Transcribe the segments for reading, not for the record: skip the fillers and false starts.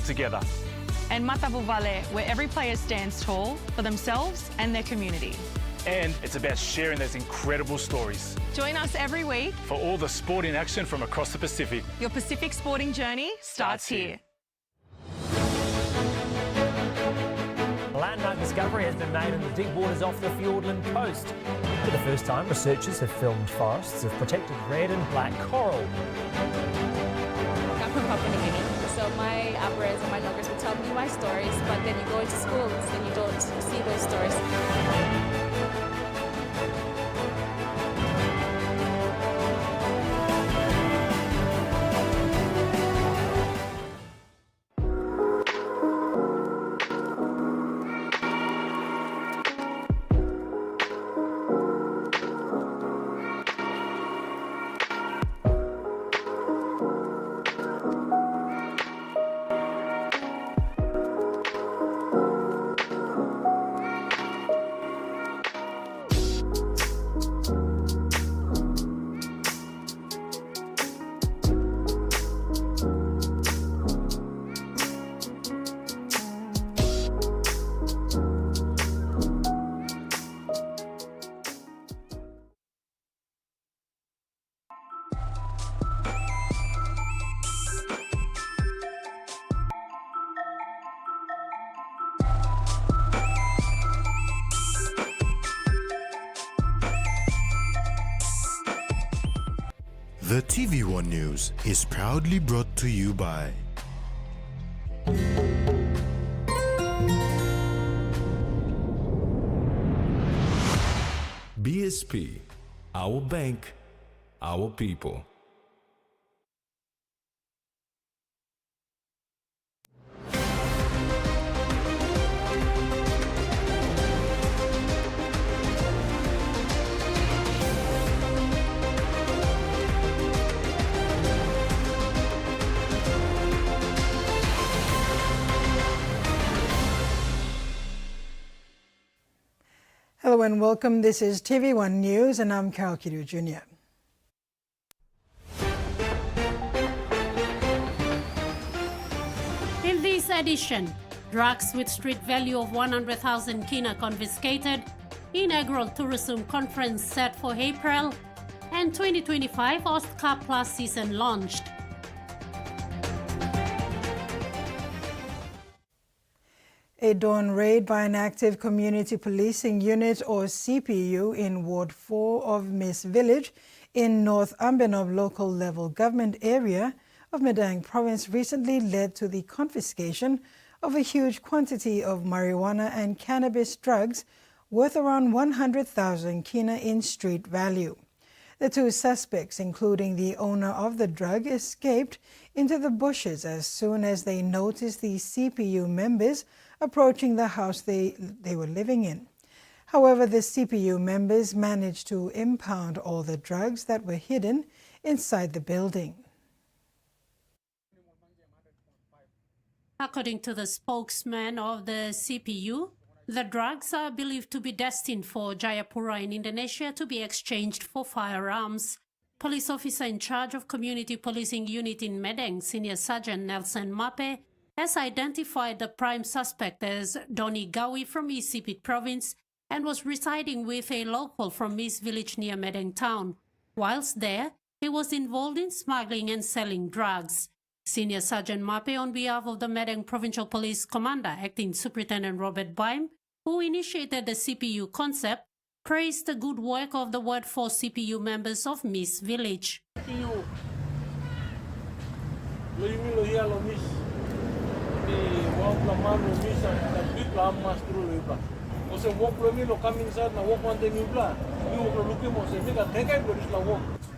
together. And Matavuvale, where every player stands tall for themselves and their community. And it's about sharing those incredible stories. Join us every week For all the sporting action from across the Pacific. Your Pacific sporting journey starts here. A landmark discovery has been made in the deep waters off the Fiordland coast. For the first time, researchers have filmed forests of protected red and black coral. I'm from Papua New Guinea, so my Abras and my Noggers will tell me my stories, but then you go into schools and you don't see those stories. The Tvwan News is proudly brought to you by BSP, our bank, our people. Hello and welcome. This is TV1 News and I'm Carol Kidu Jr. In this edition, drugs with street value of 100,000 kina confiscated, inaugural tourism conference set for April, and 2025 Hostplus season launched. A dawn raid by an active community policing unit or CPU in Ward 4 of Miss Village in North Ambenov local level government area of Madang province recently led to the confiscation of a huge quantity of marijuana and cannabis drugs worth around 100,000 kina in street value. The two suspects, including the owner of the drug, escaped into the bushes as soon as they noticed the CPU members approaching the house they were living in. However, the CPU members managed to impound all the drugs that were hidden inside the building. According to the spokesman of the CPU, the drugs are believed to be destined for Jayapura in Indonesia to be exchanged for firearms. Police officer in charge of Community Policing Unit in Madang, Senior Sergeant Nelson Mape, has identified the prime suspect as Doni Gawi from East Sipit province and was residing with a local from Miss Village near Madang town. Whilst there, he was involved in smuggling and selling drugs. Senior Sergeant Mape, on behalf of the Madang Provincial Police Commander, Acting Superintendent Robert Buin, who initiated the CPU concept, praised the good work of the Ward 4 CPU members of Miss Village.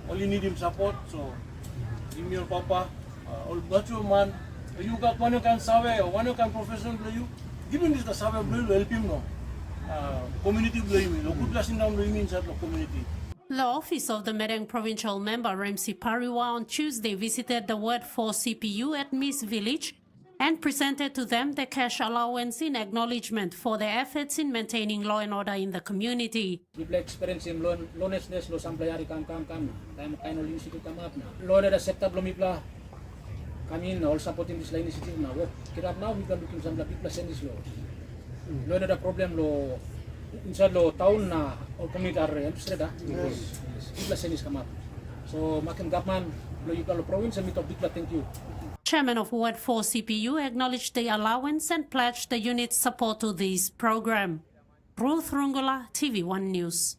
Only need him support, so give me your papa, all virtual man. You got one you can survey or one you can professional play you. Give him this the survey play help him no. Community play me. Look good blessing down play me inside the community. The office of the Madang Provincial Member Ramsey Pariwa on Tuesday visited the Ward 4 CPU at Miss Village and presented to them the cash allowance in acknowledgement for their efforts in maintaining law and order in the community. People experience lawlessness, lo sampai hari kam. Time kain oli situ kamap na. Law and order sector belum ipla come in, all supporting this line initiative now. What kirap now we can look in some people send this law. Lo ada problem lo inside lo town na all community are interested because people send this come up. So makin government lo you lo province and meet people thank you. Chairman of Ward 4 CPU acknowledged the allowance and pledged the unit's support to this program. Ruth Rungula, TV1 News.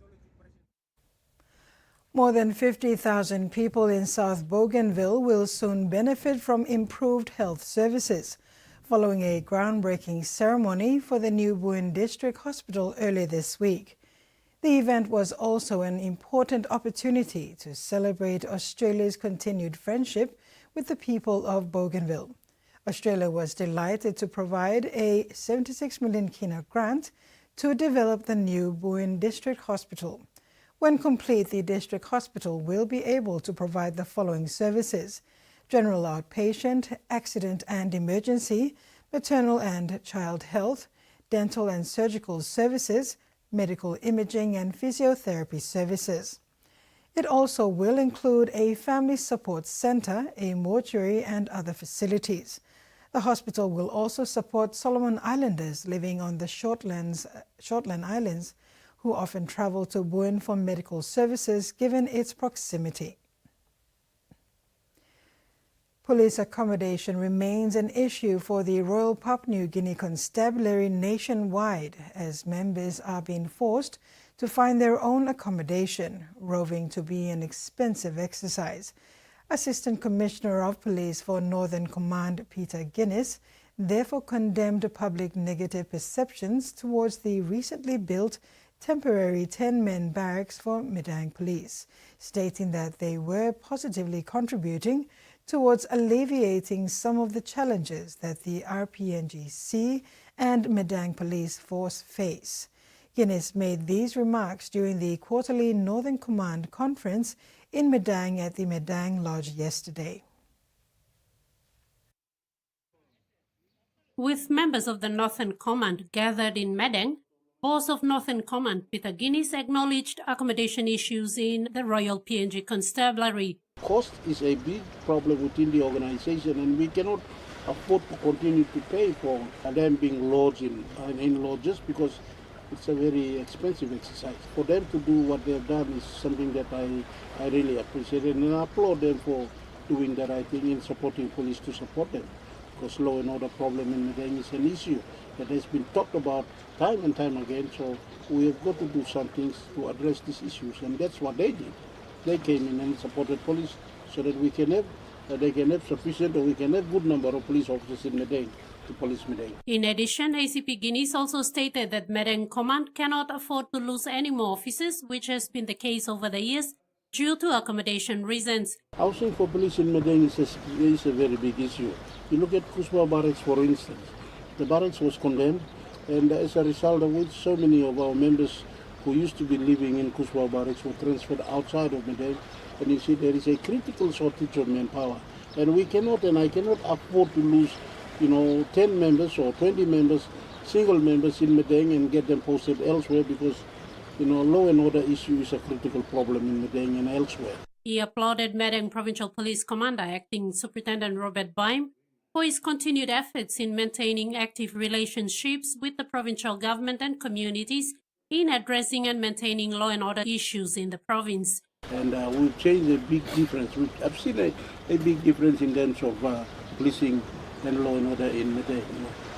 More than 50,000 people in South Bougainville will soon benefit from improved health services following a groundbreaking ceremony for the new Buin District Hospital earlier this week. The event was also an important opportunity to celebrate Australia's continued friendship with the people of Bougainville. Australia was delighted to provide a 76 million kina grant to develop the new Buin District Hospital. When complete, the district hospital will be able to provide the following services: general outpatient, accident and emergency, maternal and child health, dental and surgical services, medical imaging and physiotherapy services. It also will include a family support centre, a mortuary and other facilities. The hospital will also support Solomon Islanders living on the Shortland Islands, who often travel to Buin for medical services given its proximity. Police accommodation remains an issue for the Royal Papua New Guinea Constabulary nationwide as members are being forced to find their own accommodation, roving to be an expensive exercise. Assistant Commissioner of Police for Northern Command Peter Guinness therefore condemned public negative perceptions towards the recently built temporary 10-man barracks for Madang Police, stating that they were positively contributing towards alleviating some of the challenges that the RPNGC and Madang Police Force face. Guinness made these remarks during the quarterly Northern Command conference in Madang at the Madang Lodge yesterday. With members of the Northern Command gathered in Madang, Boss of Northern Command Peter Guinness acknowledged accommodation issues in the Royal PNG Constabulary. Cost is a big problem within the organization, and we cannot afford to continue to pay for them being lodged in lodges because it's a very expensive exercise. For them to do what they've done is something that I really appreciate, and I applaud them for doing the right thing in supporting police to support them. Because law and order problem in Madang is an issue that has been talked about time and time again, so we have got to do some things to address these issues, and that's what they did. They came in and supported police so that we can have, they can have sufficient, or we can have good number of police officers in Madang to police Madang. In addition, ACP Guinness also stated that Madang Command cannot afford to lose any more officers, which has been the case over the years due to accommodation reasons. Housing for police in Madang is a very big issue. You look at Kuswa Barracks, for instance. The barracks was condemned, and as a result of which so many of our members who used to be living in Kuswa Barracks were transferred outside of Madang. And you see there is a critical shortage of manpower. And we cannot, and I cannot afford to lose, 10 members or 20 members, single members in Madang and get them posted elsewhere because, law and order issue is a critical problem in Madang and elsewhere. He applauded Madang Provincial Police Commander Acting Superintendent Robert Buin for his continued efforts in maintaining active relationships with the provincial government and communities in addressing and maintaining law and order issues in the province. And we've changed a big difference. I've seen a big difference in terms of policing and law and order in Madang.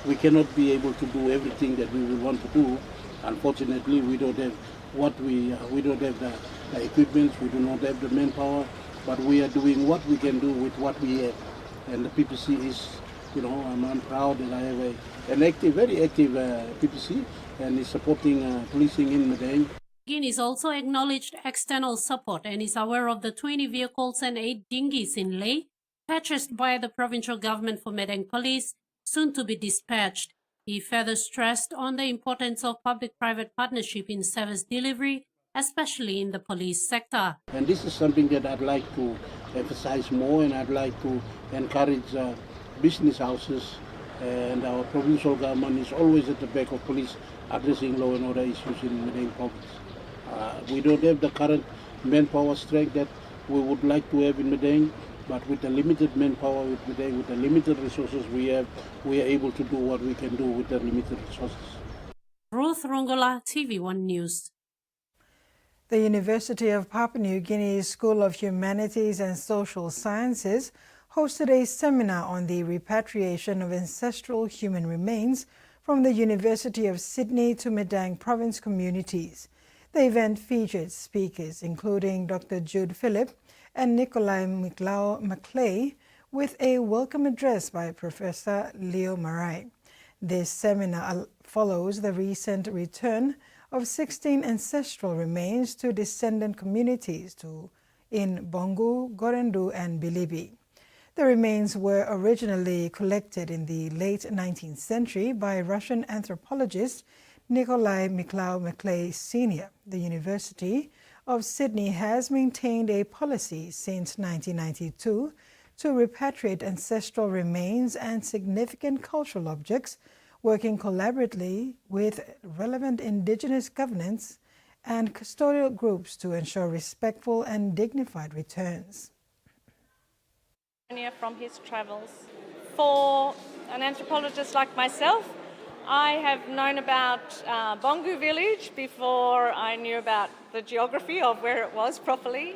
We cannot be able to do everything that we would want to do. Unfortunately, we don't have we don't have the equipment, we do not have the manpower, but we are doing what we can do with what we have. And the PPC is, I'm proud that I have an very active PPC and is supporting policing in Madang. Guinness also acknowledged external support and is aware of the 20 vehicles and 8 dinghies in Leh, purchased by the provincial government for Madang Police, soon to be dispatched. He further stressed on the importance of public-private partnership in service delivery, especially in the police sector. And this is something that I'd like to emphasize more, and I'd like to encourage business houses, and our provincial government is always at the back of police addressing law and order issues in Madang province. We don't have the current manpower strength that we would like to have in Madang, But with the limited manpower, with the limited resources we have, we are able to do what we can do with the limited resources. Ruth Rongola, TV1 News. The University of Papua New Guinea's School of Humanities and Social Sciences hosted a seminar on the repatriation of ancestral human remains from the University of Sydney to Madang province communities. The event featured speakers including Dr. Jude Phillip and Nikolai Maclay, with a welcome address by Professor Leo Marai. This seminar follows the recent return of 16 ancestral remains to descendant communities in Bongu, Gorendu and Bilibi. The remains were originally collected in the late 19th century by Russian anthropologist Nikolai Maclay Sr. The University of Sydney has maintained a policy since 1992 to repatriate ancestral remains and significant cultural objects, working collaboratively with relevant Indigenous governments and custodial groups to ensure respectful and dignified returns. From his travels. For an anthropologist like myself, I have known about Bongu village before I knew about the geography of where it was properly,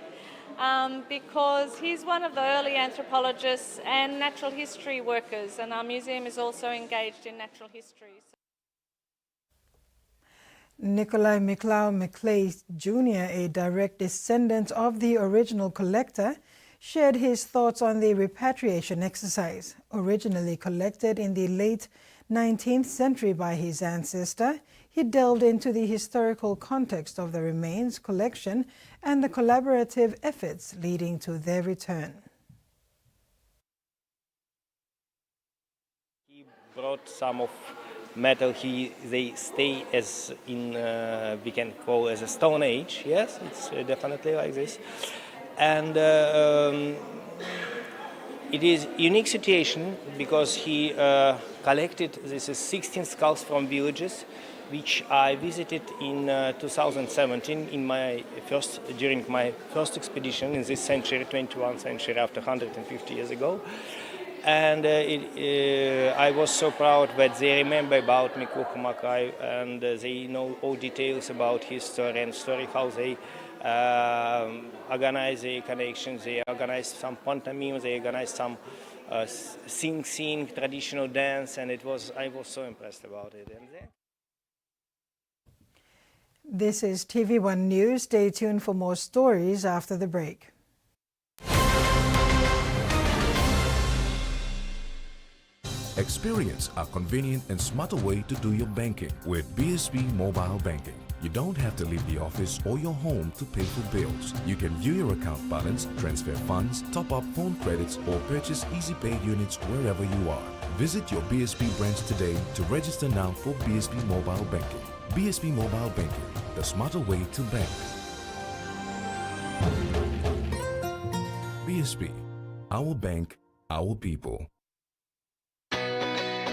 because he's one of the early anthropologists and natural history workers, and our museum is also engaged in natural history. Nikolai Maclay Jr., a direct descendant of the original collector, shared his thoughts on the repatriation exercise. Originally collected in the late 19th century by his ancestor, he delved into the historical context of the remains collection and the collaborative efforts leading to their return. He brought some of metal. They stay as in we can call as a Stone Age. Yes, it's definitely like this. And it is a unique situation because he collected 16 skulls from villages, which I visited in 2017 during my first expedition in this century, 21st century, after 150 years ago. And I was so proud that they remember about Mikoko Makai and they know all details about his story and how they organize the connections, they organize some pantomime, they organize some sing traditional dance, and I was so impressed about it. This is TV1 News. Stay tuned for more stories after the break. Experience a convenient and smarter way to do your banking with BSB Mobile Banking. You don't have to leave the office or your home to pay for bills. You can view your account balance, transfer funds, top up phone credits, or purchase Easy Pay units wherever you are. Visit your BSB branch today to register now for BSB Mobile Banking. BSB Mobile Banking, the smarter way to bank. BSB, our bank, our people.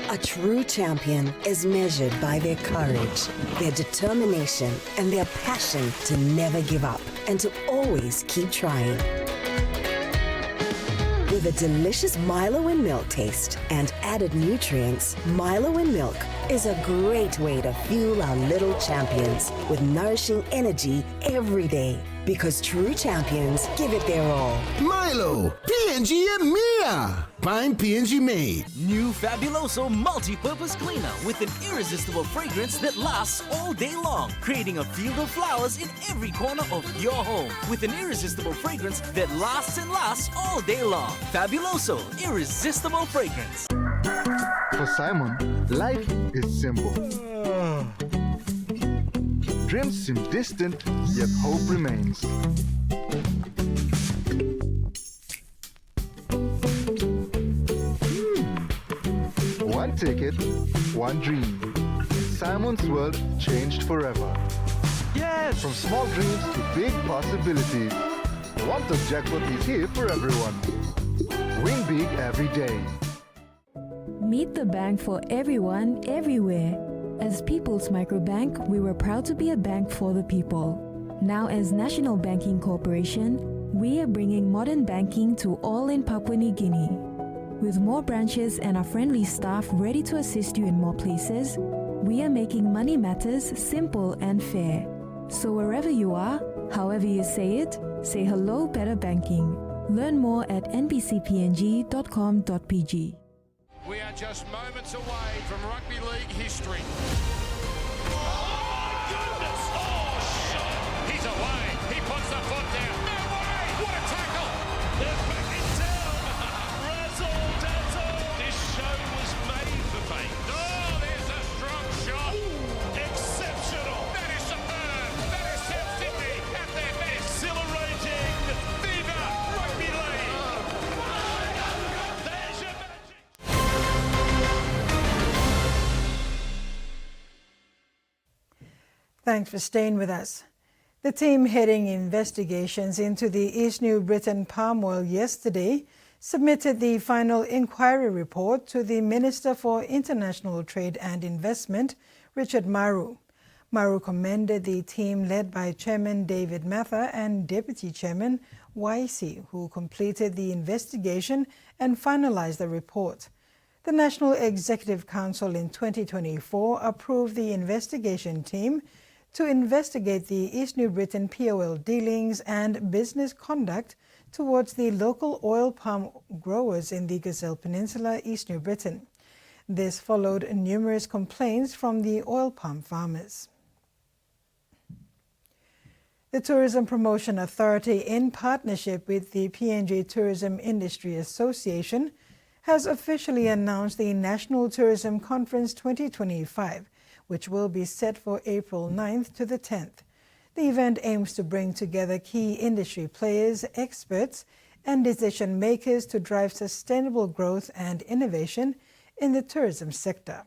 A true champion is measured by their courage, their determination, and their passion to never give up and to always keep trying. With a delicious Milo and milk taste and added nutrients, Milo and milk is a great way to fuel our little champions with nourishing energy every day. Because true champions give it their all. Milo, PNG and Mia. Find PNG made. New Fabuloso multi-purpose cleaner with an irresistible fragrance that lasts all day long, creating a field of flowers in every corner of your home. With an irresistible fragrance that lasts and lasts all day long. Fabuloso, irresistible fragrance. For Simon, life is simple. Dreams seem distant, yet hope remains. One ticket, one dream. Simon's world changed forever. Yes! From small dreams to big possibilities. One Top Jackpot is here for everyone. Win big every day. Meet the bank for everyone, everywhere. As People's Microbank, we were proud to be a bank for the people. Now as National Banking Corporation, we are bringing modern banking to all in Papua New Guinea. With more branches and our friendly staff ready to assist you in more places, we are making money matters simple and fair. So wherever you are, however you say it, say hello Better Banking. Learn more at nbcpng.com.pg. We are just moments away from rugby league history. Oh, my goodness! Oh, shot! He's away. He puts the foot down. No way! What a tackle! They're back in town. Razzle dazzle. This show was made for fame. Oh, there's a strong shot. Exceptional. That is superb. That is South Sydney at their best. Exhilarating. Viva Rugby League. There's your magic. Thanks for staying with us. The team heading investigations into the East New Britain palm oil yesterday submitted the final inquiry report to the Minister for International Trade and Investment, Richard Maru. Maru commended the team led by Chairman David Mather and Deputy Chairman Waisi, who completed the investigation and finalized the report. The National Executive Council in 2024 approved the investigation team to investigate the East New Britain POL dealings and business conduct towards the local oil palm growers in the Gazelle Peninsula, East New Britain. This followed numerous complaints from the oil palm farmers. The Tourism Promotion Authority, in partnership with the PNG Tourism Industry Association, has officially announced the National Tourism Conference 2025, which will be set for April 9th to the 10th. The event aims to bring together key industry players, experts, and decision makers to drive sustainable growth and innovation in the tourism sector.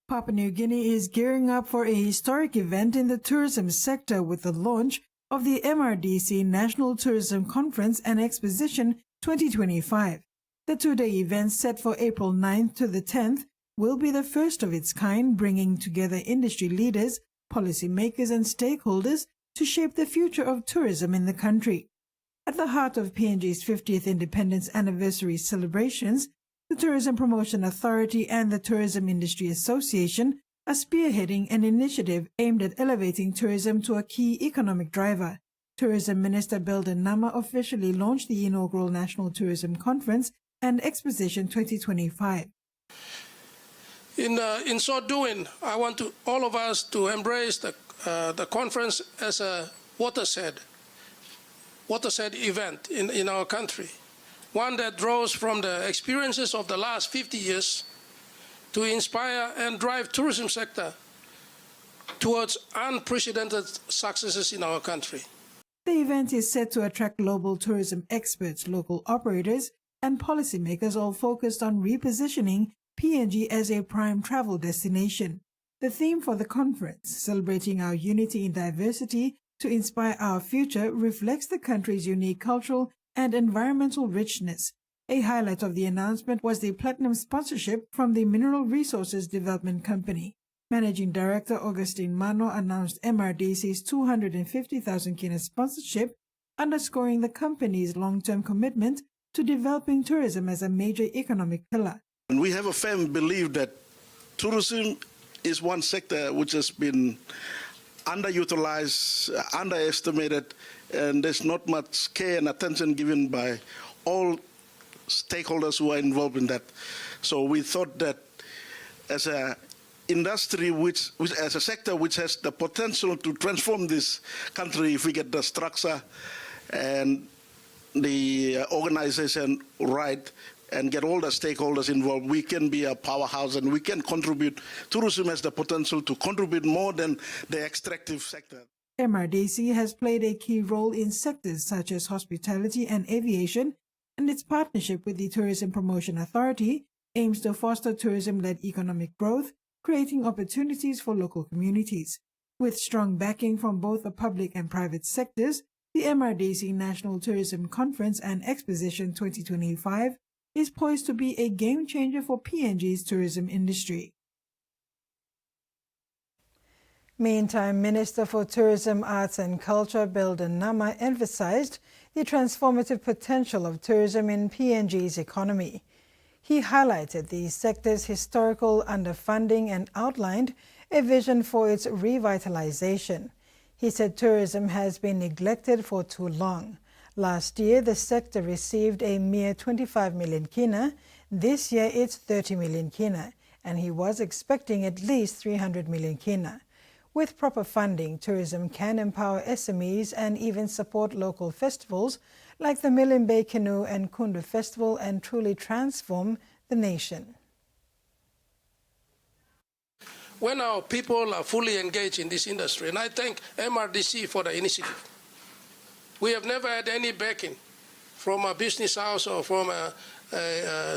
Papua New Guinea is gearing up for a historic event in the tourism sector with the launch of the MRDC National Tourism Conference and Exposition 2025. The two-day event set for April 9th to the 10th will be the first of its kind, bringing together industry leaders, policymakers and stakeholders to shape the future of tourism in the country. At the heart of PNG's 50th Independence Anniversary celebrations, the Tourism Promotion Authority and the Tourism Industry Association are spearheading an initiative aimed at elevating tourism to a key economic driver. Tourism Minister Belden Nama officially launched the inaugural National Tourism Conference and Exposition 2025. In so doing, I want all of us to embrace the conference as a watershed event in our country, one that draws from the experiences of the last 50 years to inspire and drive tourism sector towards unprecedented successes in our country. The event is set to attract global tourism experts, local operators, and policymakers, all focused on repositioning PNG as a prime travel destination. The theme for the conference, Celebrating Our Unity in Diversity to Inspire Our Future, reflects the country's unique cultural and environmental richness. A highlight of the announcement was the platinum sponsorship from the Mineral Resources Development Company. Managing Director Augustine Mano announced MRDC's 250,000 kina sponsorship, underscoring the company's long-term commitment to developing tourism as a major economic pillar. And we have a firm belief that tourism is one sector which has been underutilized, underestimated, and there's not much care and attention given by all stakeholders who are involved in that. So we thought that as a industry, which as a sector which has the potential to transform this country, if we get the structure and the organization right and get all the stakeholders involved, we can be a powerhouse and we can contribute. Tourism has the potential to contribute more than the extractive sector. MRDC has played a key role in sectors such as hospitality and aviation, and its partnership with the Tourism Promotion Authority aims to foster tourism-led economic growth, creating opportunities for local communities. With strong backing from both the public and private sectors, the MRDC National Tourism Conference and Exposition 2025 is poised to be a game-changer for PNG's tourism industry. Meantime, Minister for Tourism, Arts and Culture, Belden Nama, emphasized the transformative potential of tourism in PNG's economy. He highlighted the sector's historical underfunding and outlined a vision for its revitalization. He said tourism has been neglected for too long. Last year, the sector received a mere 25 million kina. This year, it's 30 million kina, and he was expecting at least 300 million kina. With proper funding, tourism can empower SMEs and even support local festivals like the Milimbe Canoe and Kundu Festival and truly transform the nation. When our people are fully engaged in this industry, and I thank MRDC for the initiative. We have never had any backing from a business house or from a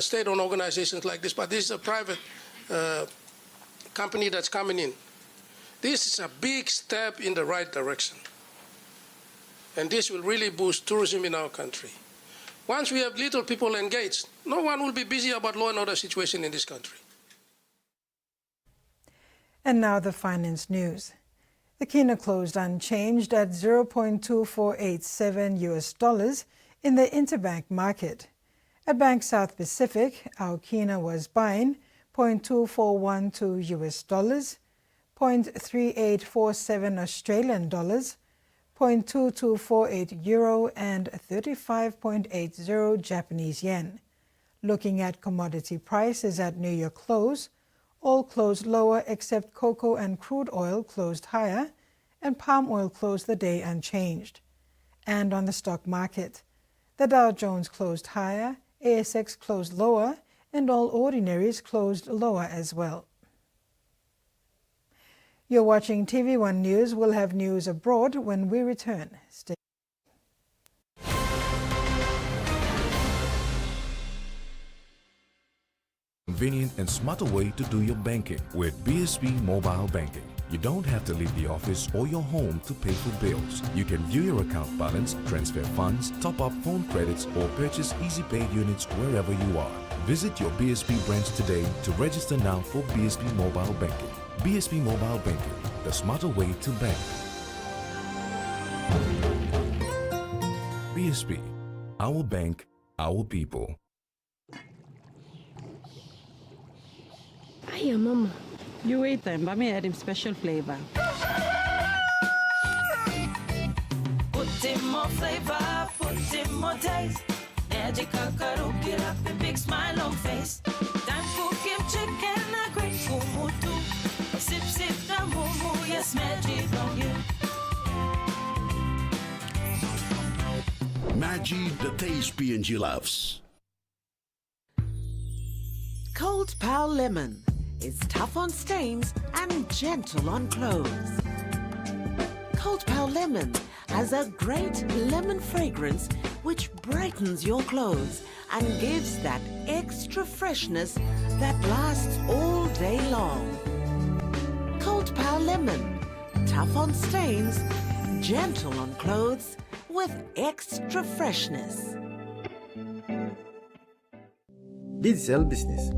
state-owned organizations like this, but this is a private company that's coming in. This is a big step in the right direction. And this will really boost tourism in our country. Once we have little people engaged, no one will be busy about law and order situation in this country. And now the finance news. The kina closed unchanged at $0.2487 in the interbank market. At Bank South Pacific, our kina was buying $0.2412, $0.3847 Australian dollars, $0.2248 euro, and 35.80 Japanese yen. Looking at commodity prices at New York close, all closed lower except cocoa and crude oil closed higher, and palm oil closed the day unchanged. And on the stock market, the Dow Jones closed higher, ASX closed lower, and all ordinaries closed lower as well. You're watching TV1 News. We'll have news abroad when we return. Stay. Convenient and smarter way to do your banking with BSB Mobile Banking. You don't have to leave the office or your home to pay for bills. You can view your account balance, transfer funds, top up phone credits, or purchase easy paid units wherever you are. Visit your BSB branch today to register now for BSB Mobile Banking. BSB Mobile Banking, the smarter way to bank. BSB, our bank, our people. Hiya, Mama. You wait then, but me add him special flavor. Put in more flavor, put in more taste. Magic kakaru, get up a big smile on face. Time for him chicken, a great kumutu. Sip, sip, the moo, yes, magic on you. Maggi, the taste PNG loves. Cold Pal Lemon is tough on stains and gentle on clothes. Cold Pal Lemon has a great lemon fragrance which brightens your clothes and gives that extra freshness that lasts all day long. Cold Pal Lemon, tough on stains, gentle on clothes with extra freshness. Digicel Business.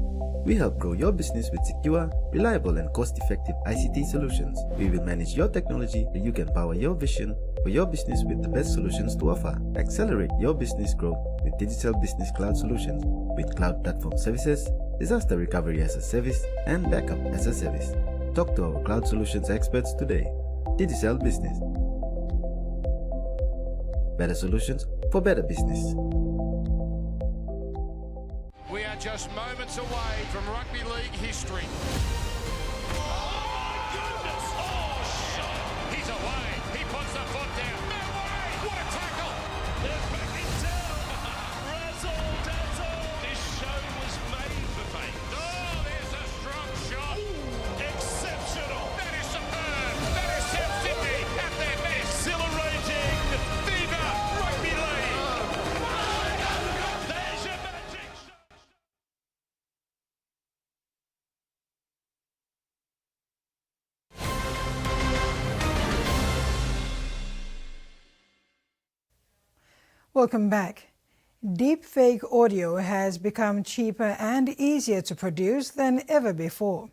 We help grow your business with secure, reliable and cost-effective ICT solutions. We will manage your technology so you can power your vision for your business with the best solutions to offer. Accelerate your business growth with Digicel Business Cloud Solutions with cloud platform services, disaster recovery as a service and backup as a service. Talk to our cloud solutions experts today. Digicel Business. Better solutions for better business. We are just moments away from rugby league history. Oh my goodness! Oh, shot! He's away. He puts the foot down. No way! What a tackle! They're back in town. Razzle dazzle. This show was made for fame. Oh, there's a strong shot. Exceptional. That is superb. That is South Sydney at their best. Exhilarating. Viva Rugby League. There's your magic. Welcome back. Deepfake audio has become cheaper and easier to produce than ever before.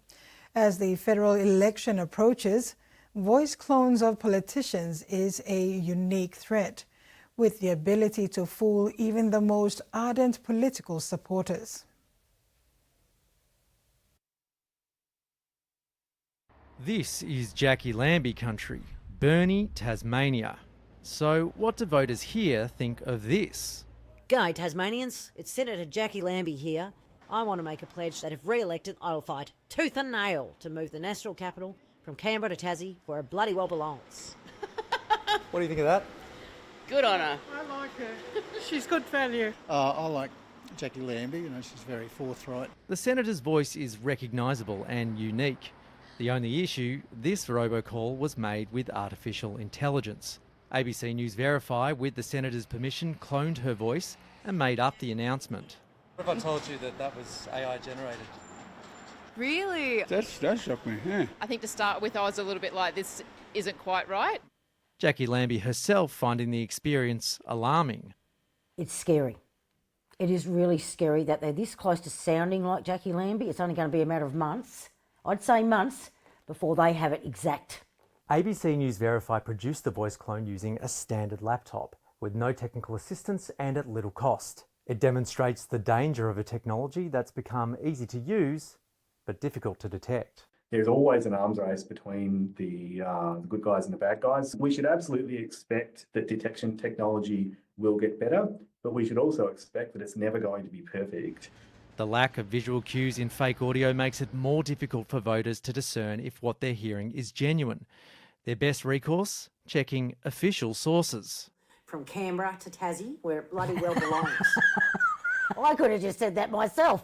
As the federal election approaches, voice clones of politicians is a unique threat, with the ability to fool even the most ardent political supporters. This is Jackie Lambie country, Burnie, Tasmania. So what do voters here think of this? G'day Tasmanians, it's Senator Jackie Lambie here. I want to make a pledge that if re-elected, I'll fight tooth and nail to move the national capital from Canberra to Tassie, where it bloody well belongs. What do you think of that? Good on her. I like her. She's good value. I like Jackie Lambie, she's very forthright. The Senator's voice is recognisable and unique. The only issue, this robocall was made with artificial intelligence. ABC News Verify, with the Senator's permission, cloned her voice and made up the announcement. What if I told you that was AI generated? Really? That shocked me, yeah. I think to start with, I was a little bit like, this isn't quite right. Jackie Lambie herself finding the experience alarming. It's scary. It is really scary that they're this close to sounding like Jackie Lambie. It's only going to be a matter of months, I'd say months, before they have it exact. ABC News Verify produced the voice clone using a standard laptop with no technical assistance and at little cost. It demonstrates the danger of a technology that's become easy to use but difficult to detect. There's always an arms race between the good guys and the bad guys. We should absolutely expect that detection technology will get better, but we should also expect that it's never going to be perfect. The lack of visual cues in fake audio makes it more difficult for voters to discern if what they're hearing is genuine. Their best recourse? Checking official sources. From Canberra to Tassie, where it bloody well belongs. I could have just said that myself.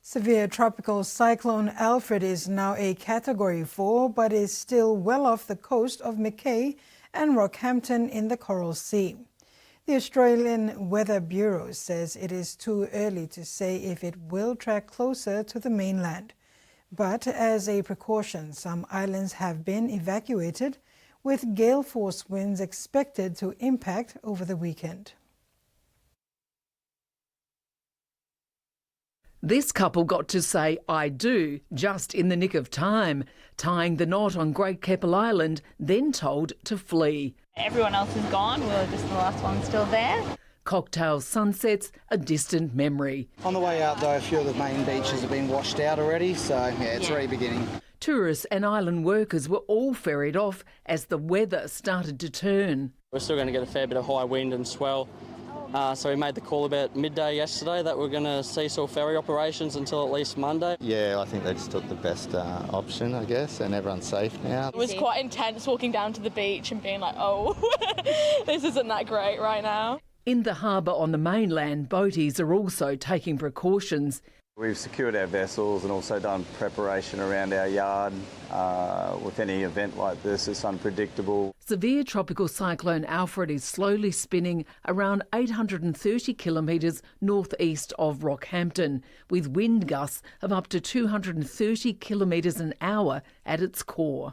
Severe tropical cyclone Alfred is now a Category 4, but is still well off the coast of Mackay and Rockhampton in the Coral Sea. The Australian Weather Bureau says it is too early to say if it will track closer to the mainland. But as a precaution, some islands have been evacuated, with gale force winds expected to impact over the weekend. This couple got to say "I do" just in the nick of time, tying the knot on Great Keppel Island, then told to flee. Everyone else is gone, we were just the last one still there. Cocktail sunsets, a distant memory. On the way out, though, a few of the main beaches have been washed out already, so yeah, it's already beginning. Tourists and island workers were all ferried off as the weather started to turn. We're still going to get a fair bit of high wind and swell. So we made the call about midday yesterday that we're going to cease all ferry operations until at least Monday. Yeah, I think they just took the best option, I guess, and everyone's safe now. It was quite intense walking down to the beach and being like, oh, this isn't that great right now. In the harbour on the mainland, boaties are also taking precautions. We've secured our vessels and also done preparation around our yard. With any event like this, it's unpredictable. Severe tropical cyclone Alfred is slowly spinning around 830 kilometres northeast of Rockhampton, with wind gusts of up to 230 kilometres an hour at its core.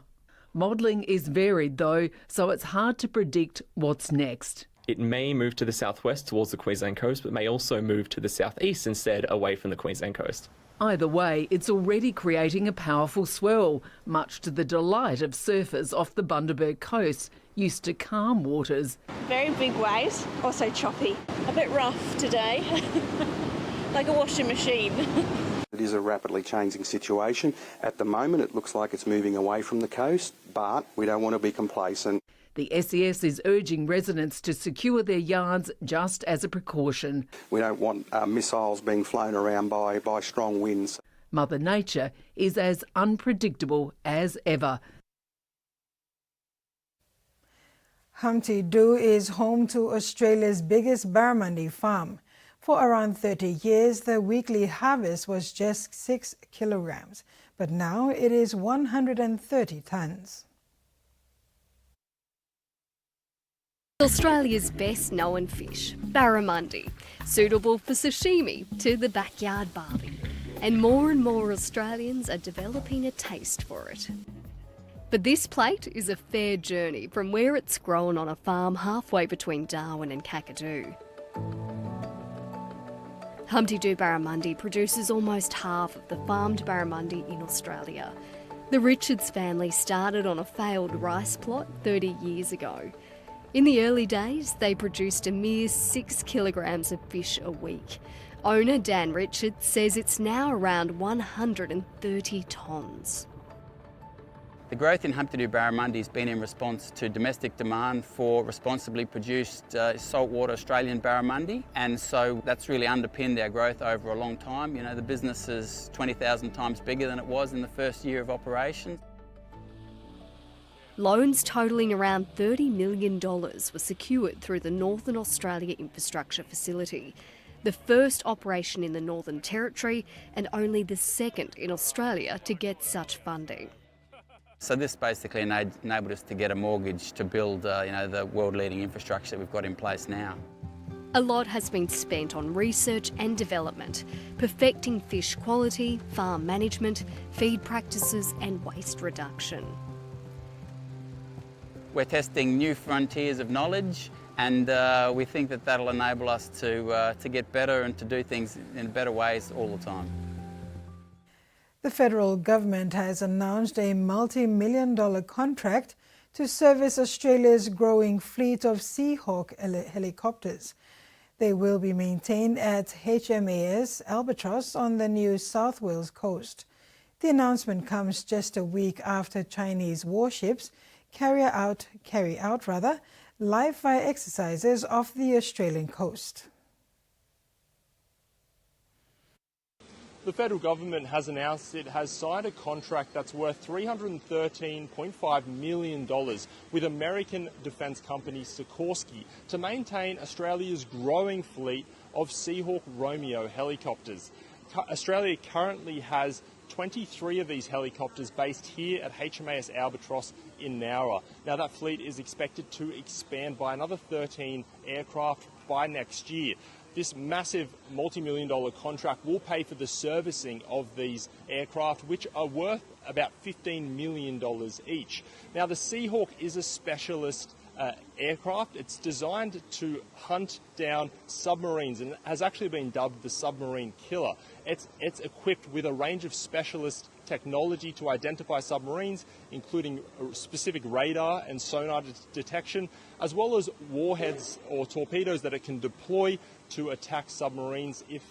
Modelling is varied though, so it's hard to predict what's next. It may move to the southwest towards the Queensland coast, but may also move to the southeast instead, away from the Queensland coast. Either way, it's already creating a powerful swell, much to the delight of surfers off the Bundaberg coast, used to calm waters. Very big waves, also choppy. A bit rough today, like a washing machine. It is a rapidly changing situation. At the moment, it looks like it's moving away from the coast, but we don't want to be complacent. The SES is urging residents to secure their yards just as a precaution. We don't want missiles being flown around by strong winds. Mother Nature is as unpredictable as ever. Humpty Doo is home to Australia's biggest barramundi farm. For around 30 years, the weekly harvest was just 6 kilograms, but now it is 130 tonnes. Australia's best known fish, barramundi, suitable for sashimi to the backyard barbie. And more Australians are developing a taste for it. But this plate is a fair journey from where it's grown on a farm halfway between Darwin and Kakadu. Humpty Doo Barramundi produces almost half of the farmed barramundi in Australia. The Richards family started on a failed rice plot 30 years ago. In the early days, they produced a mere 6 kilograms of fish a week. Owner Dan Richards says it's now around 130 tonnes. The growth in Humpty Barramundi has been in response to domestic demand for responsibly produced saltwater Australian barramundi, and so that's really underpinned our growth over a long time. You know, the business is 20,000 times bigger than it was in the first year of operation. Loans totalling around $30 million were secured through the Northern Australia Infrastructure Facility, the first operation in the Northern Territory and only the second in Australia to get such funding. So this basically enabled us to get a mortgage to build the world-leading infrastructure that we've got in place now. A lot has been spent on research and development, perfecting fish quality, farm management, feed practices and waste reduction. We're testing new frontiers of knowledge, and we think that that'll enable us to get better and to do things in better ways all the time. The federal government has announced a multi-million-dollar contract to service Australia's growing fleet of Seahawk helicopters. They will be maintained at HMAS Albatross on the New South Wales coast. The announcement comes just a week after Chinese warships carry out live fire exercises off the Australian coast. The federal government has announced it has signed a contract that's worth $313.5 million with American defence company Sikorsky to maintain Australia's growing fleet of Seahawk Romeo helicopters. Australia currently has 23 of these helicopters based here at HMAS Albatross in Nowra. Now that fleet is expected to expand by another 13 aircraft by next year. This massive multi-million-dollar contract will pay for the servicing of these aircraft, which are worth about $15 million each. Now, the Seahawk is a specialist aircraft. It's designed to hunt down submarines and has actually been dubbed the submarine killer. It's equipped with a range of specialist technology to identify submarines, including specific radar and sonar detection, as well as warheads or torpedoes that it can deploy to attack submarines if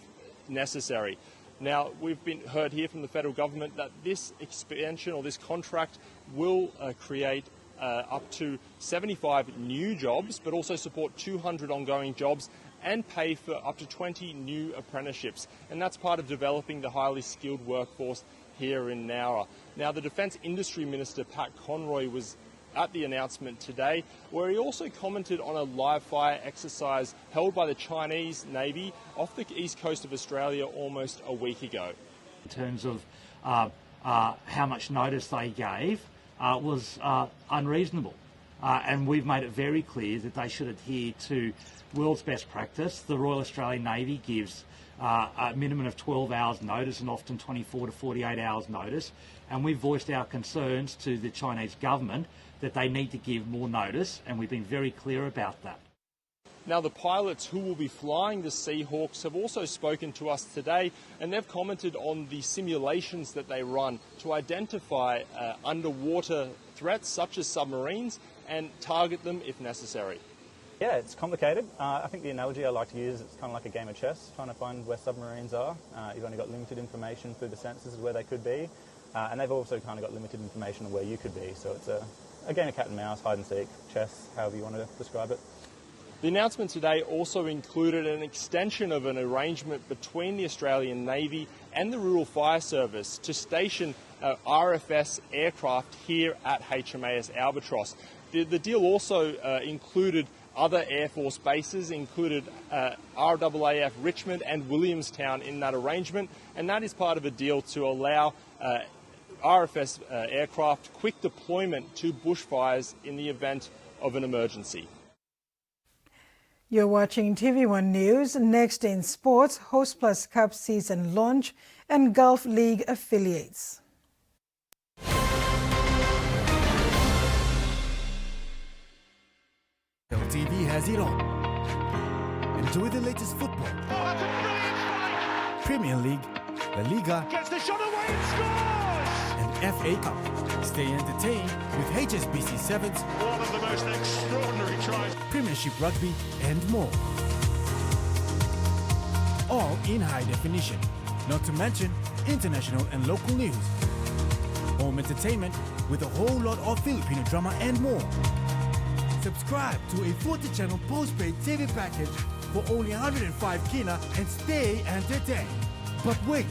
necessary. Now, we've heard here from the federal government that this expansion or this contract will create up to 75 new jobs, but also support 200 ongoing jobs and pay for up to 20 new apprenticeships. And that's part of developing the highly skilled workforce here in Nowra. Now, the Defence Industry Minister, Pat Conroy, was at the announcement today, where he also commented on a live fire exercise held by the Chinese Navy off the east coast of Australia almost a week ago. In terms of how much notice they gave was unreasonable. And we've made it very clear that they should adhere to world's best practice. The Royal Australian Navy gives a minimum of 12 hours notice and often 24 to 48 hours notice. And we've voiced our concerns to the Chinese government that they need to give more notice, and we've been very clear about that. Now, the pilots who will be flying the Seahawks have also spoken to us today, and they've commented on the simulations that they run to identify underwater threats such as submarines and target them if necessary. Yeah, it's complicated. I think the analogy I like to use is it's kind of like a game of chess, trying to find where submarines are. You've only got limited information through the sensors of where they could be, and they've also kind of got limited information on where you could be. So it's a game of cat and mouse, hide and seek, chess, however you want to describe it. The announcement today also included an extension of an arrangement between the Australian Navy and the Rural Fire Service to station RFS aircraft here at HMAS Albatross. The deal also included other Air Force bases, included RAAF Richmond and Williamstown in that arrangement, and that is part of a deal to allow RFS aircraft quick deployment to bushfires in the event of an emergency. You're watching TV1 News. Next in sports, Hostplus Cup season launch and Gulf League affiliates. LTV has it all. Enjoy the latest football. Oh, that's a brilliant strike! Premier League, La Liga, Gets the shot away and scores! and FA Cup. Stay entertained with HSBC Sevens, One of the most extraordinary tries. Premiership Rugby, and more. All in high definition, not to mention international and local news. Home entertainment with a whole lot of Filipino drama and more. Subscribe to a 40-channel postpaid TV package for only 105 kina and stay entertained. But wait,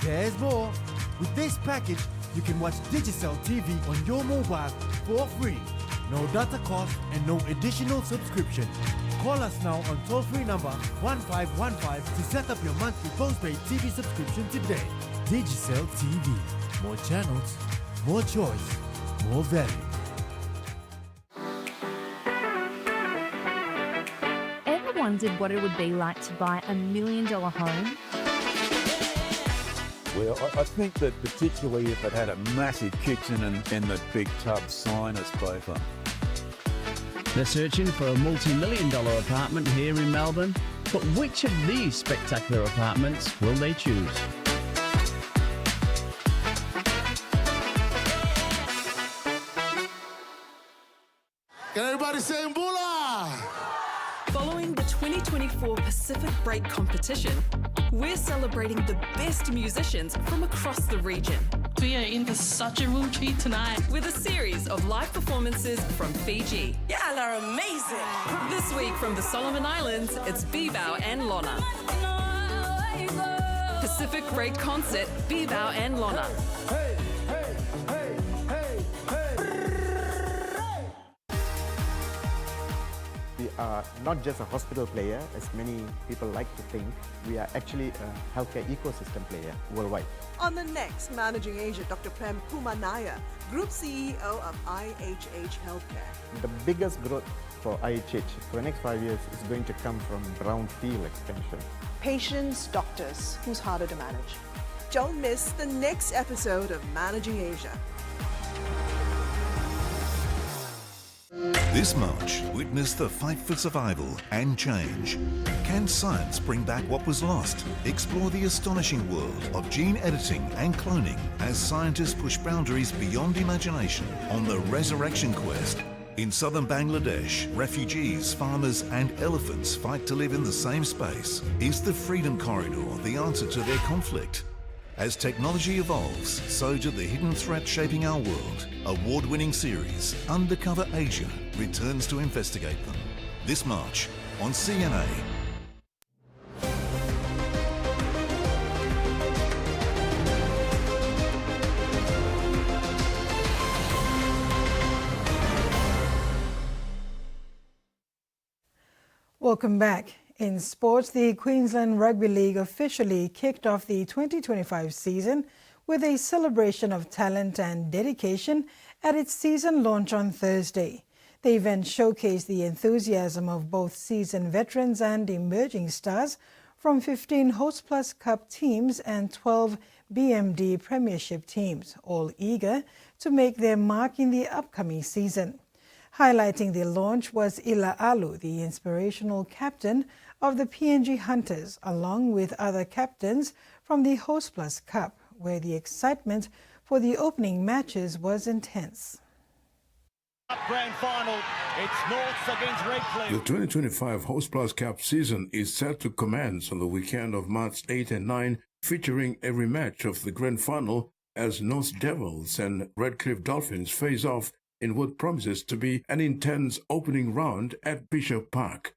there's more. With this package, you can watch Digicel TV on your mobile for free. No data cost and no additional subscription. Call us now on toll-free number 1515 to set up your monthly postpaid TV subscription today. Digicel TV. More channels, more choice, more value. Ever wondered what it would be like to buy $1 million home? Well, I think that particularly if it had a massive kitchen and the big tub sinus both on. They're searching for a multi-million-dollar apartment here in Melbourne, but which of these spectacular apartments will they choose? Can everybody say Mbula? Following the 2024 Pacific Break competition, we're celebrating the best musicians from across the region. We are in for such a room treat tonight. With a series of live performances from Fiji. Y'all are amazing. This week from the Solomon Islands, it's Bibao and Lona. Pacific Break concert, Bibao and Lona. Hey, hey, hey, hey, hey. We are not just a hospital player, as many people like to think. We are actually a healthcare ecosystem player worldwide. On the next Managing Asia, Dr. Prem Kumanaya, Group CEO of IHH Healthcare. The biggest growth for IHH for the next 5 years is going to come from brownfield expansion. Patients, doctors, who's harder to manage? Don't miss the next episode of Managing Asia. This March, witness the fight for survival and change. Can science bring back what was lost? Explore the astonishing world of gene editing and cloning as scientists push boundaries beyond imagination on the resurrection quest. In southern Bangladesh, refugees, farmers and elephants fight to live in the same space. Is the Freedom Corridor the answer to their conflict? As technology evolves, so do the hidden threats shaping our world. Award-winning series, Undercover Asia, returns to investigate them. This March on CNA. Welcome back. In sports, the Queensland Rugby League officially kicked off the 2025 season with a celebration of talent and dedication at its season launch on Thursday. The event showcased the enthusiasm of both seasoned veterans and emerging stars from 15 Hostplus Cup teams and 12 BMD Premiership teams, all eager to make their mark in the upcoming season. Highlighting the launch was Ila Alu, the inspirational captain of the PNG Hunters, along with other captains from the Hostplus Cup, where the excitement for the opening matches was intense. Grand final, it's Norths against Redcliffe. The 2025 Hostplus Cup season is set to commence on the weekend of March 8 and 9, featuring a rematch of the grand final as North Devils and Redcliffe Dolphins face off in what promises to be an intense opening round at Bishop Park.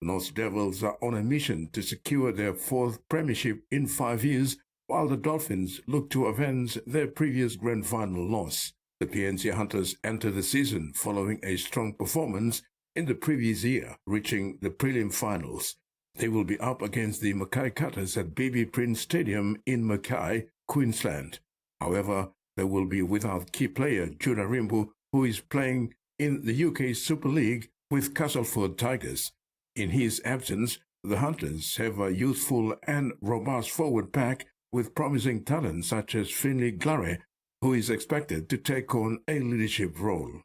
North Devils are on a mission to secure their fourth premiership in 5 years, while the Dolphins look to avenge their previous grand final loss. The PNG Hunters enter the season following a strong performance in the previous year, reaching the prelim finals. They will be up against the Mackay Cutters at BB Prince Stadium in Mackay, Queensland. However, they will be without key player Judah Rimbu, who is playing in the UK Super League with Castleford Tigers. In his absence, the Hunters have a youthful and robust forward pack with promising talent such as Finley Glare, who is expected to take on a leadership role.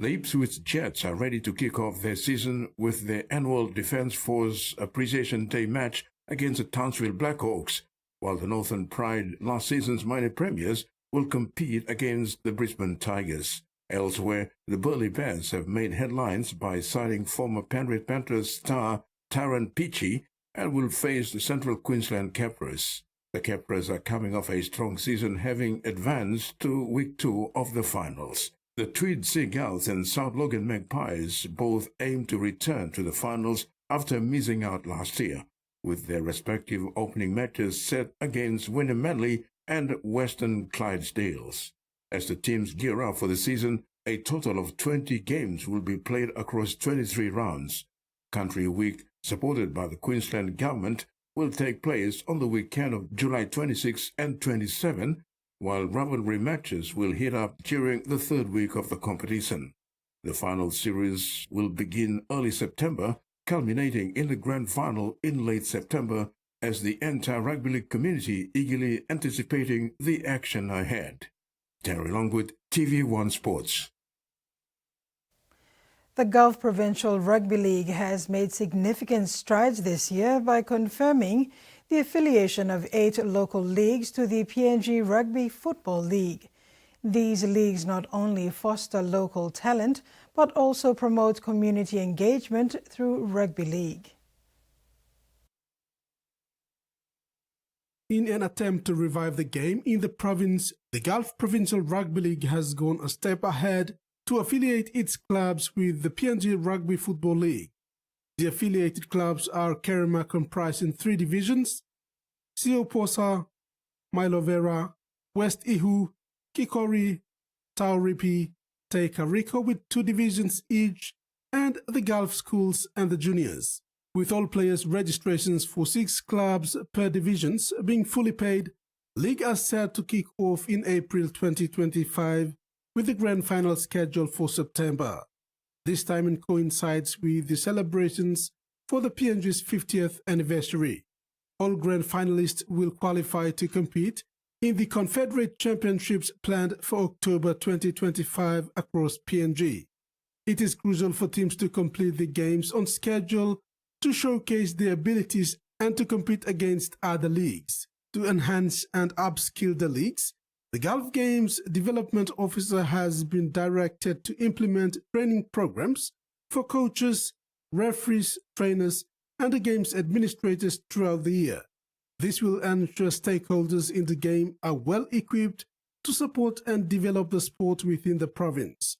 The Ipswich Jets are ready to kick off their season with their annual Defence Force Appreciation Day match against the Townsville Blackhawks, while the Northern Pride, last season's minor premiers, will compete against the Brisbane Tigers. Elsewhere, the Burleigh Bears have made headlines by signing former Penrith Panthers star Taran Peachy and will face the Central Queensland Capras. The Capras are coming off a strong season, having advanced to Week 2 of the finals. The Tweed Seagulls and South Logan Magpies both aim to return to the finals after missing out last year, with their respective opening matches set against Wynnum Manly and Western Clydesdales. As the teams gear up for the season, a total of 20 games will be played across 23 rounds. Country Week, supported by the Queensland Government, will take place on the weekend of July 26 and 27, while rivalry matches will heat up during the third week of the competition. The final series will begin early September, culminating in the grand final in late September, as the entire rugby league community eagerly anticipating the action ahead. Terry Longwood, TV1 Sports. The Gulf Provincial Rugby League has made significant strides this year by confirming the affiliation of 8 local leagues to the PNG Rugby Football League. These leagues not only foster local talent, but also promote community engagement through rugby league. In an attempt to revive the game in the province, the Gulf Provincial Rugby League has gone a step ahead to affiliate its clubs with the PNG Rugby Football League. The affiliated clubs are Kerema, comprising 3 divisions, Sioposa, Milovera, West Ihu, Kikori, Tauripi, Te Kariko with 2 divisions each, and the Gulf Schools and the Juniors. With all players' registrations for 6 clubs per divisions being fully paid, league are set to kick off in April 2025 with the grand final scheduled for September. This timing coincides with the celebrations for the PNG's 50th anniversary. All grand finalists will qualify to compete in the Confederate Championships planned for October 2025 across PNG. It is crucial for teams to complete the games on schedule to showcase their abilities and to compete against other leagues. To enhance and upskill the leagues, the Gulf Games Development Officer has been directed to implement training programs for coaches, referees, trainers, and the games administrators throughout the year. This will ensure stakeholders in the game are well equipped to support and develop the sport within the province.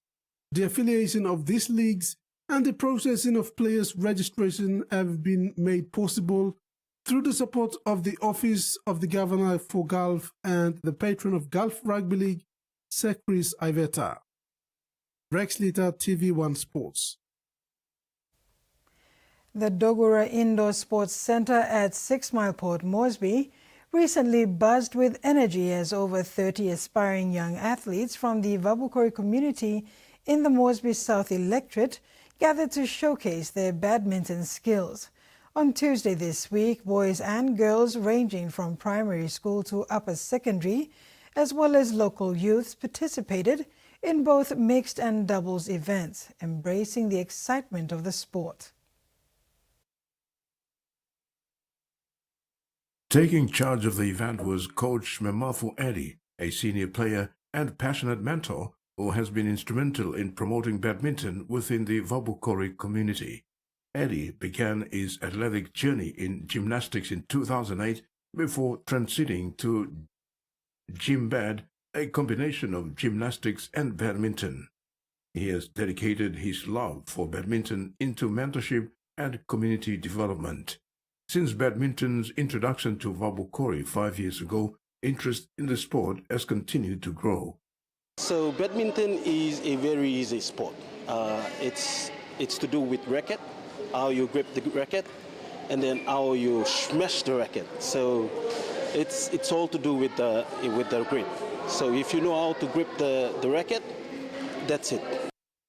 The affiliation of these leagues and the processing of players' registration have been made possible through the support of the Office of the Governor for Gulf and the patron of Gulf Rugby League, Sir Chris Iveta. Rex Lita, TV1 Sports. The Dogura Indoor Sports Centre at 6 Mile Port Moresby recently buzzed with energy as over 30 aspiring young athletes from the Vabukori community in the Moresby South Electorate gathered to showcase their badminton skills. On Tuesday this week, boys and girls ranging from primary school to upper secondary, as well as local youths, participated in both mixed and doubles events, embracing the excitement of the sport. Taking charge of the event was Coach Memafu Eddie, a senior player and passionate mentor who has been instrumental in promoting badminton within the Vabukori community. Eddie began his athletic journey in gymnastics in 2008 before transiting to Gymbad, a combination of gymnastics and badminton. He has dedicated his love for badminton into mentorship and community development. Since badminton's introduction to Vabukori 5 years ago, interest in the sport has continued to grow. So badminton is a very easy sport. It's to do with racket, how you grip the racket, and then how you smash the racket. So it's all to do with the grip. So if you know how to grip the racket, that's it.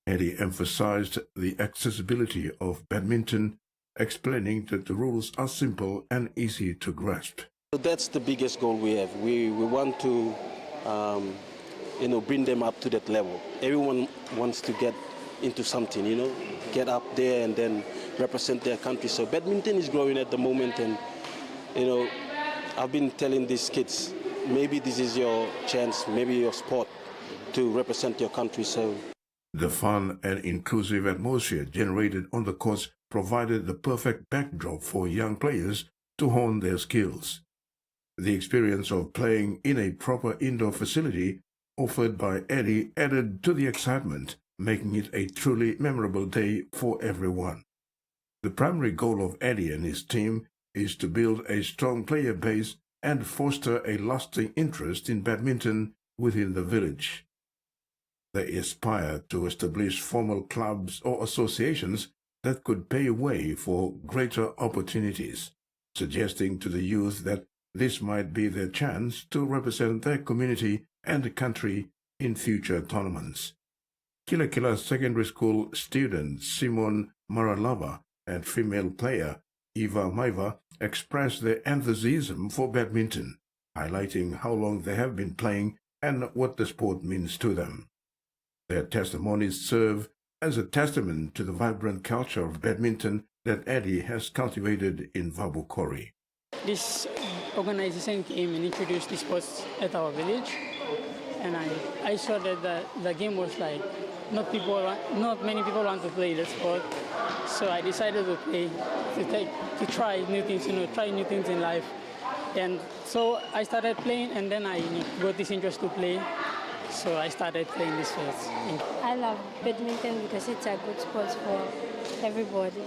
Eddie emphasized the accessibility of badminton, explaining that the rules are simple and easy to grasp. So that's the biggest goal we have. We want to bring them up to that level. Everyone wants to get into something, get up there and then represent their country. So badminton is growing at the moment, and I've been telling these kids, maybe this is your chance, maybe your sport to represent your country. So the fun and inclusive atmosphere generated on the course provided the perfect backdrop for young players to hone their skills. The experience of playing in a proper indoor facility offered by Eddie added to the excitement, making it a truly memorable day for everyone. The primary goal of Eddie and his team is to build a strong player base and foster a lasting interest in badminton within the village. They aspire to establish formal clubs or associations that could pave way for greater opportunities, suggesting to the youth that this might be their chance to represent their community and country in future tournaments. Kila Kila Secondary School student Simon Maralava and female player Eva Maiva expressed their enthusiasm for badminton, highlighting how long they have been playing and what the sport means to them. Their testimonies serve as a testament to the vibrant culture of badminton that Eddie has cultivated in Vabukori. This organization came and introduced this sports at our village, and I saw that the game was like not many people want to play the sport, so I decided to play, to try new things, try new things in life. And so I started playing, and then I got this interest to play, so I started playing this sport. I love badminton because it's a good sport for everybody.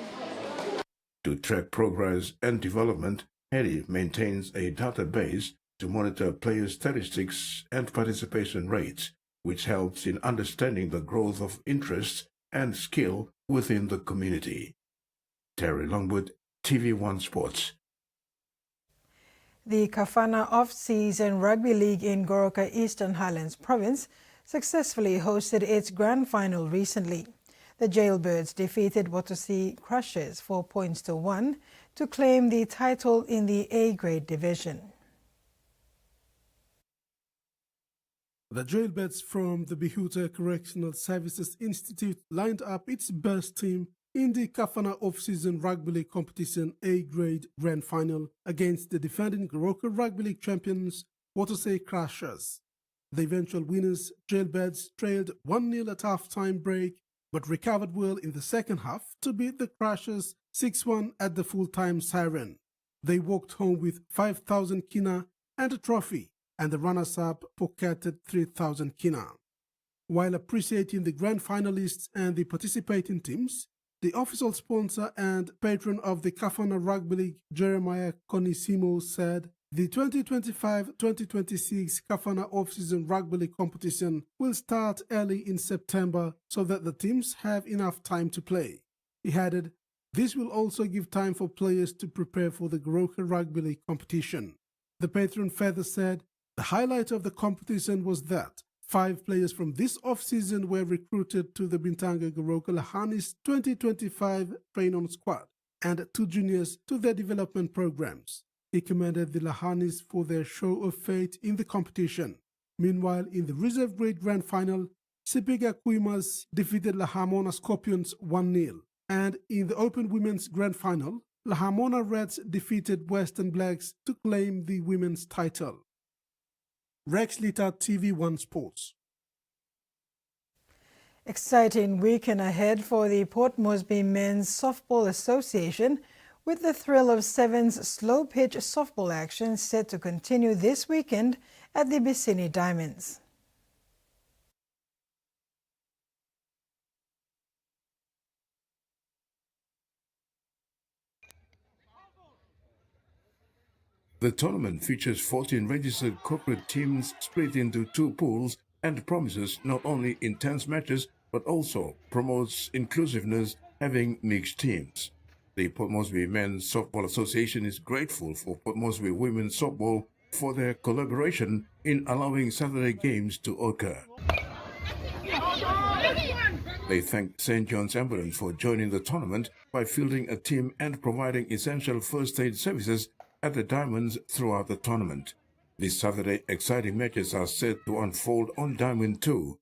To track progress and development, Eddie maintains a database to monitor player statistics and participation rates, which helps in understanding the growth of interest and skill within the community. Terry Longwood, TV1 Sports. The Kafana Off-Season Rugby League in Goroka, Eastern Highlands Province, successfully hosted its grand final recently. The Jailbirds defeated Watusi Crushers 4-1 to claim the title in the A-grade division. The Jailbirds from the Bihuta Correctional Services Institute lined up its best team in the Kafana Off-Season Rugby League competition A-grade grand final against the defending Goroka Rugby League champions Watusi Crushers. The eventual winners, Jailbirds, trailed 1-0 at half-time break, but recovered well in the second half to beat the Crushers 6-1 at the full-time siren. They walked home with 5,000 kina and a trophy, and the runners-up pocketed 3,000 kina. While appreciating the grand finalists and the participating teams, the official sponsor and patron of the Kafana Rugby League, Jeremiah Konisimo, said the 2025-2026 Kafana Off-Season Rugby League competition will start early in September so that the teams have enough time to play. He added, this will also give time for players to prepare for the Goroka Rugby League competition. The patron further said the highlight of the competition was that 5 players from this off-season were recruited to the Bintanga Goroka Lahanis 2025 train-on squad and 2 juniors to their development programs. He commended the Lahanis for their show of faith in the competition. Meanwhile, in the reserve grade grand final, Sipiga Kuimas defeated Lahamona Scorpions 1-0. And in the open women's grand final, Lahamona Reds defeated Western Blacks to claim the women's title. Rex Lita, TV1 Sports. Exciting weekend ahead for the Port Moresby Men's Softball Association, with the thrill of Sevens slow pitch softball action set to continue this weekend at the Bissini Diamonds. The tournament features 14 registered corporate teams split into 2 pools and promises not only intense matches but also promotes inclusiveness, having mixed teams. The Port Moresby Men's Softball Association is grateful for Port Moresby Women's Softball for their collaboration in allowing Saturday games to occur. They thank St. John's Ambulance for joining the tournament by fielding a team and providing essential first aid services at the Diamonds throughout the tournament. This Saturday, exciting matches are set to unfold on Diamond 2.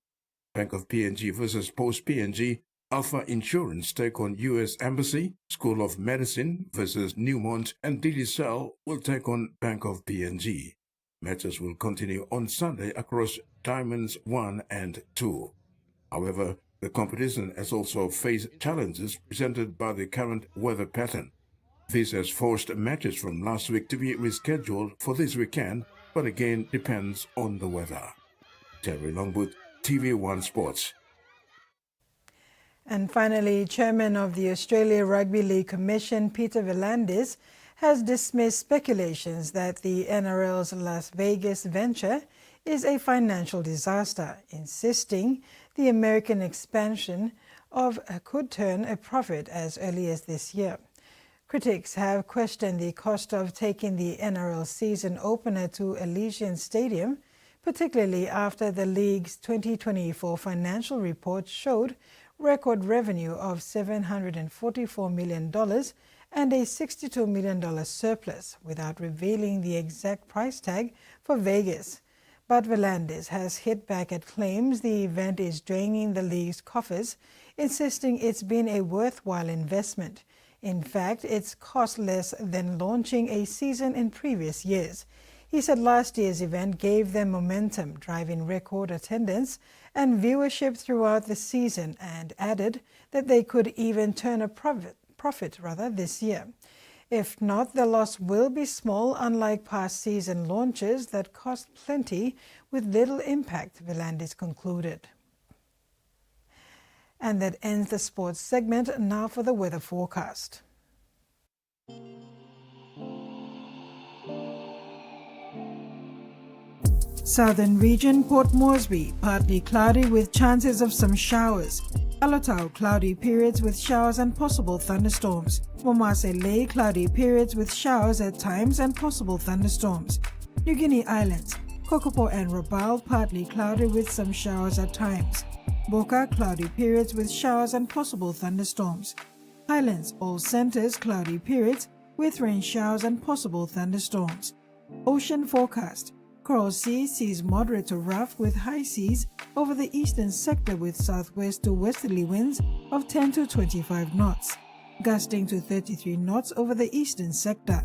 Bank of PNG versus Post PNG, Alpha Insurance take on U.S. Embassy, School of Medicine versus Newmont, and DD Cell will take on Bank of PNG. Matches will continue on Sunday across Diamonds 1 and 2. However, the competition has also faced challenges presented by the current weather pattern. This has forced matches from last week to be rescheduled for this weekend, but again depends on the weather. Terry Longwood, TV1 Sports. And finally, Chairman of the Australia Rugby League Commission, Peter V'landys, has dismissed speculations that the NRL's Las Vegas venture is a financial disaster, insisting the American expansion could turn a profit as early as this year. Critics have questioned the cost of taking the NRL season opener to Elysian Stadium, particularly after the league's 2024 financial report showed record revenue of $744 million and a $62 million surplus, without revealing the exact price tag for Vegas. But V'landys has hit back at claims the event is draining the league's coffers, insisting it's been a worthwhile investment. In fact, it's cost less than launching a season in previous years. He said last year's event gave them momentum, driving record attendance and viewership throughout the season, and added that they could even turn a profit this year. If not, the loss will be small, unlike past season launches that cost plenty with little impact, V'landys concluded. And that ends the sports segment. Now for the weather forecast. Southern region, Port Moresby, partly cloudy with chances of some showers. Alotau, cloudy periods with showers and possible thunderstorms. Momase Lay, cloudy periods with showers at times and possible thunderstorms. New Guinea Islands, Kokopo and Rabaul, partly cloudy with some showers at times. Boka, cloudy periods with showers and possible thunderstorms. Highlands, all centers, cloudy periods with rain showers and possible thunderstorms. Ocean forecast. Coral Sea sees moderate to rough with high seas over the eastern sector with southwest to westerly winds of 10 to 25 knots, gusting to 33 knots over the eastern sector.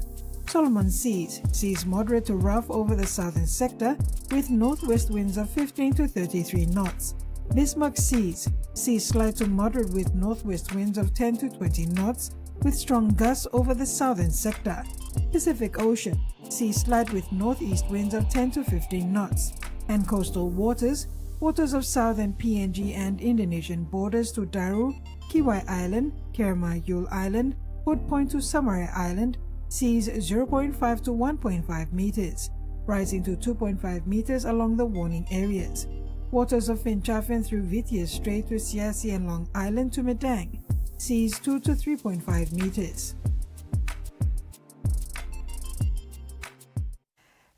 Solomon Seas sees moderate to rough over the southern sector with northwest winds of 15 to 33 knots. Bismarck Seas sees slight to moderate with northwest winds of 10 to 20 knots with strong gusts over the southern sector. Pacific Ocean sees slight with northeast winds of 10 to 15 knots. And coastal waters of southern PNG and Indonesian borders to Daru, Kiwai Island, Kerma Yule Island, Port Point to Samarai Island, seas 0.5 to 1.5 meters, rising to 2.5 meters along the warning areas. Waters of Finchafen through Vitias Strait to Siasi and Long Island to Madang, seas 2 to 3.5 meters.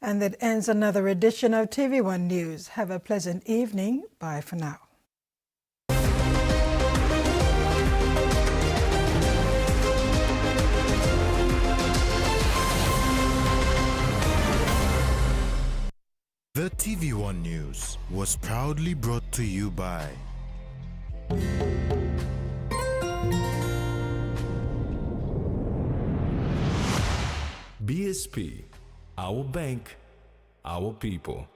And that ends another edition of TV1 News. Have a pleasant evening. Bye for now. The TV1 News was proudly brought to you by BSP, our bank, our people.